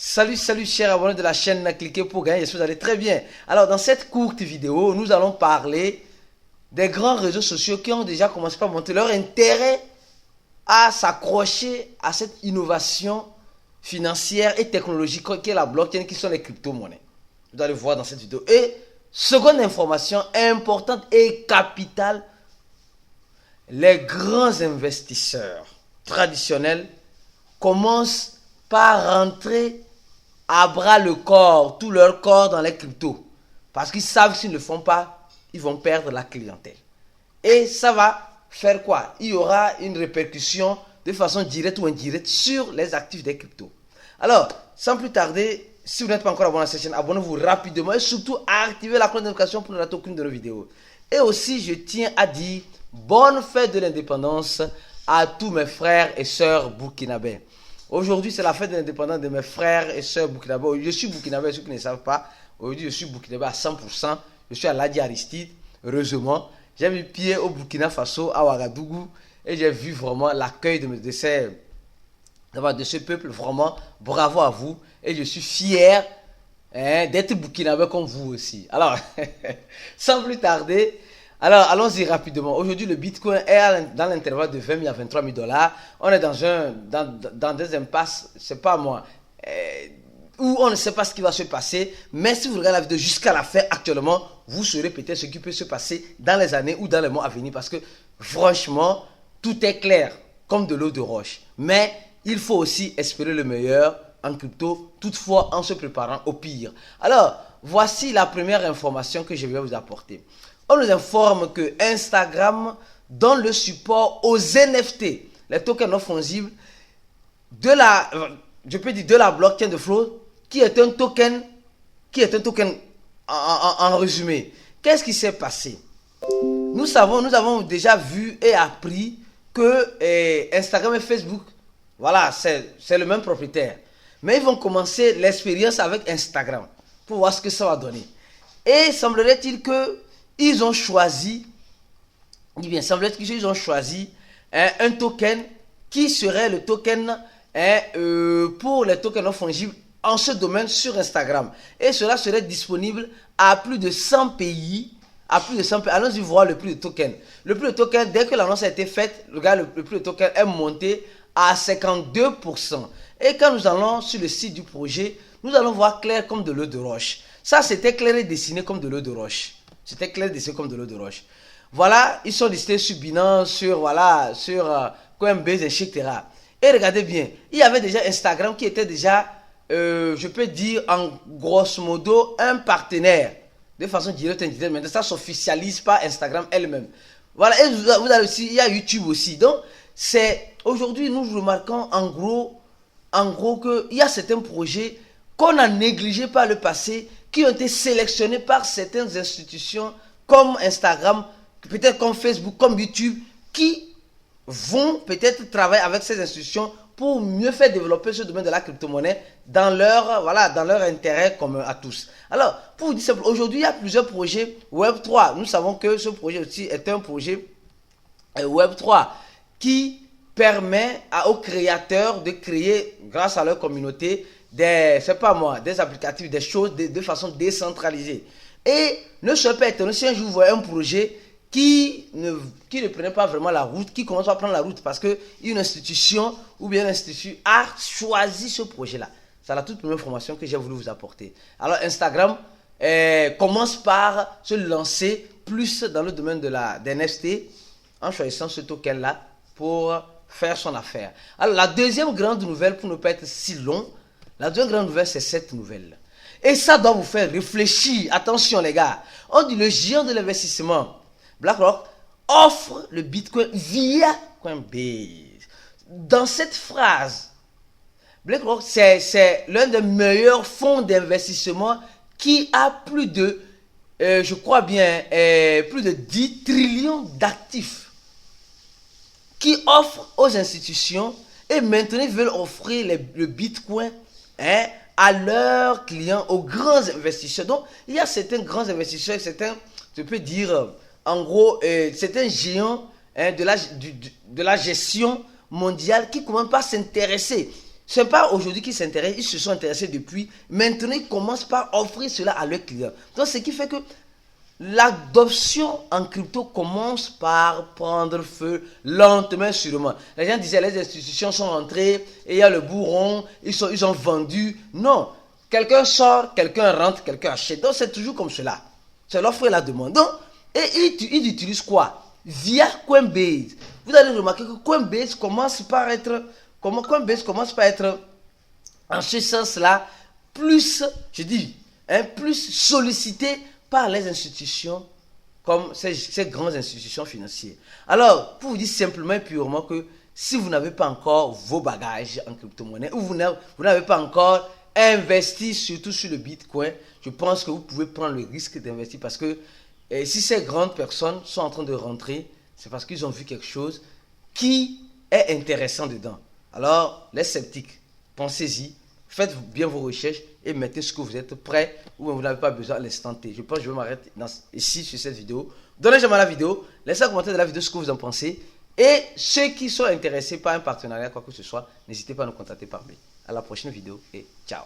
Salut chers abonnés de la chaîne, cliquez pour gagner, j'espère que vous allez très bien. Alors dans cette courte vidéo, nous allons parler des grands réseaux sociaux qui ont déjà commencé par montrer leur intérêt à s'accrocher à cette innovation financière et technologique qui est la blockchain, qui sont les crypto-monnaies. Vous allez voir dans cette vidéo. Et seconde information importante et capitale, les grands investisseurs traditionnels commencent par rentrer à bras le corps, tout leur corps dans les cryptos. Parce qu'ils savent que s'ils ne le font pas, ils vont perdre la clientèle. Et ça va faire quoi? Il y aura une répercussion de façon directe ou indirecte sur les actifs des cryptos. Alors, sans plus tarder, si vous n'êtes pas encore abonné à cette chaîne, abonnez-vous rapidement et surtout activez la cloche de notification pour ne rater aucune de nos vidéos. Et aussi, je tiens à dire bonne fête de l'indépendance à tous mes frères et sœurs burkinabés. Aujourd'hui, c'est la fête de l'indépendance de mes frères et sœurs burkinabés. Je suis burkinabé, ceux qui ne savent pas. Aujourd'hui, je suis burkinabé à 100%. Je suis à Ladi Aristide, heureusement. J'ai mis pied au Burkina Faso, à Ouagadougou. Et j'ai vu vraiment l'accueil de ce peuple. Vraiment, bravo à vous. Et je suis fier d'être burkinabé comme vous aussi. Alors, sans plus tarder, alors allons-y rapidement. Aujourd'hui, le Bitcoin est dans l'intervalle de 20 000 à 23 000 $. On est dans des impasses, c'est pas moi, où on ne sait pas ce qui va se passer. Mais si vous regardez la vidéo jusqu'à la fin, actuellement, vous saurez peut-être ce qui peut se passer dans les années ou dans les mois à venir. Parce que franchement, tout est clair, comme de l'eau de roche. Mais il faut aussi espérer le meilleur en crypto, toutefois en se préparant au pire. Alors, voici la première information que je vais vous apporter. On nous informe que Instagram donne le support aux NFT, les tokens non fongibles, de la blockchain de Flow, qui est un token en résumé. Qu'est-ce qui s'est passé? Nous avons déjà vu et appris que Instagram et Facebook, voilà, c'est le même propriétaire. Mais ils vont commencer l'expérience avec Instagram pour voir ce que ça va donner. Et semblerait-il que ils ont choisi, un token qui serait le token pour les tokens non fongibles en ce domaine sur Instagram. Et cela serait disponible à plus de 100 pays. Allons-y voir le prix de token. Le prix de token, dès que l'annonce a été faite, le prix de token est monté à 52%. Et quand nous allons sur le site du projet, nous allons voir clair comme de l'eau de roche. Ça, c'était clair et dessiné comme de l'eau de roche. Voilà, ils sont listés sur Binance, sur Coinbase, etc. Et regardez bien, il y avait déjà Instagram qui était déjà, je peux dire en grosso modo, un partenaire. De façon directe, indirecte, mais ça ne s'officialise pas Instagram elle-même. Voilà, et vous avez aussi, il y a YouTube aussi. Donc, aujourd'hui, nous remarquons en gros qu'il y a certains projets qu'on a négligés par le passé, qui ont été sélectionnés par certaines institutions comme Instagram, peut-être comme Facebook, comme YouTube, qui vont peut-être travailler avec ces institutions pour mieux faire développer ce domaine de la crypto-monnaie dans leur intérêt commun à tous. Alors, pour vous dire simplement, aujourd'hui, il y a plusieurs projets Web3. Nous savons que ce projet aussi est un projet Web3 qui permet aux créateurs de créer, grâce à leur communauté, des applicatifs, des choses de façon décentralisée. Et ne soyez pas étonné si un jour vous voyez un projet qui ne prenait pas vraiment la route, qui commence à prendre la route parce qu'une institution ou bien l'institut a choisi ce projet-là. C'est la toute première information que j'ai voulu vous apporter. Alors Instagram commence par se lancer plus dans le domaine des NFT en choisissant ce token-là pour faire son affaire. Alors la deuxième grande nouvelle, pour ne pas être si long, la deuxième grande nouvelle, c'est cette nouvelle. Et ça doit vous faire réfléchir. Attention les gars. On dit le géant de l'investissement, BlackRock, offre le Bitcoin via Coinbase. Dans cette phrase, BlackRock, c'est l'un des meilleurs fonds d'investissement qui a plus de, je crois bien, plus de 10 trillions d'actifs. Qui offre aux institutions et maintenant ils veulent offrir le Bitcoin à leurs clients, aux grands investisseurs. Donc, il y a certains grands investisseurs, je peux dire, en gros, certains géants de la gestion mondiale qui commencent pas à s'intéresser. Ce n'est pas aujourd'hui qu'ils s'intéressent, ils se sont intéressés depuis. Maintenant, ils commencent par offrir cela à leurs clients. Donc, ce qui fait que l'adoption en crypto commence par prendre feu lentement, sûrement. Les gens disaient les institutions sont rentrées et il y a le bourron, ils ont vendu. Non, quelqu'un sort, quelqu'un rentre, quelqu'un achète. Donc c'est toujours comme cela. C'est l'offre et la demande. Donc, et ils utilisent quoi? Via Coinbase. Vous allez remarquer que Coinbase commence par être en ce sens-là plus, je dis, plus sollicité par les institutions comme ces grandes institutions financières. Alors, pour vous dire simplement et purement que si vous n'avez pas encore vos bagages en crypto-monnaie ou vous n'avez pas encore investi surtout sur le Bitcoin, je pense que vous pouvez prendre le risque d'investir parce que si ces grandes personnes sont en train de rentrer, c'est parce qu'ils ont vu quelque chose qui est intéressant dedans. Alors, les sceptiques, pensez-y, faites bien vos recherches et mettez ce que vous êtes prêt ou vous n'avez pas besoin à l'instant T. Je pense que je vais m'arrêter ici sur cette vidéo. Donnez j'aime à la vidéo, laissez un commentaire de la vidéo ce que vous en pensez. Et ceux qui sont intéressés par un partenariat, quoi que ce soit, n'hésitez pas à nous contacter par mail. À la prochaine vidéo et ciao.